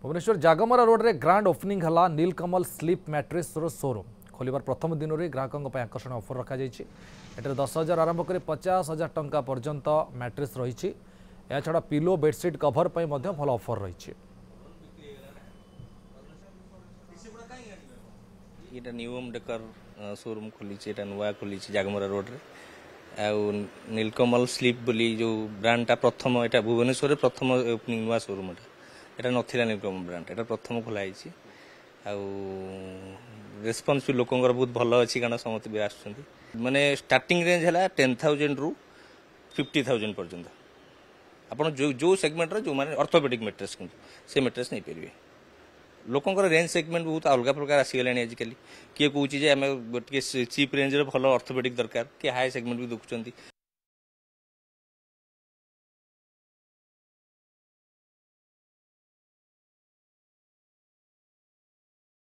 Bhubaneswar जागमरा road रे grand opening हला नीलकमल sleep mattress showroom खोलिबार प्रथम दिन में ग्राहकों आकर्षण ऑफर रखा जाइए। 10,000 आरंभ कर 50,000 टंका पर्यंत मैट्रेस रही। छड़ा पिलो बेडसीट कभर पर भल ऑफर रही। ये न्यू होम डेकर शोरूम खोली नुआ खोली जागमरा रोड रे नीलकमल स्लीप बोली जो ब्रांडटा प्रथम यहाँ भुवनेश्वर प्रथम ओपनिंग नुआ शोरूम এটা নথিলা নীলকমল ব্ରାଣ୍ଡ এটা ପ୍ରଥମ ଖୋଲା ହେଇଛି ଆଉ ରେସ୍ପନ୍ସ ବି ଲୋକଙ୍କର ବହୁତ ଭଲ ଅଛି କାରଣ ସମସ୍ତେ ବି ଆସୁଛନ୍ତି ମାନେ ଷ୍ଟାର୍ଟିଂ ରେଞ୍ଜ ହେଲା 10,000 ରୁ 50,000 ପର୍ଯ୍ୟନ୍ତ ଆପଣ ଯୋଉ ସେଗମେଣ୍ଟର ଯୋଉମାନେ ଅର୍ଥୋପେଡିକ୍ ମେଟ୍ରେସ୍ କିନ୍ତୁ ସେ ମେଟ୍ରେସ୍ ନେଇପାରିବେ ଲୋକଙ୍କର ରେଞ୍ଜ ସେଗମେଣ୍ଟ ବହୁତ ଅଲଗା ପ୍ରକାର ଆସିଗଲାଣି ଆଜିକାଲି କିଏ କହୁଛି ଯେ ଆମେ ଟିକେ ଚିପ୍ ରେଞ୍ଜରେ ଭଲ ଅର୍ଥୋପେଡିକ୍ ଦରକାର କିଏ ହାଇ ସେଗମେଣ୍ଟ ବି ଦେଖୁଛନ୍ତି।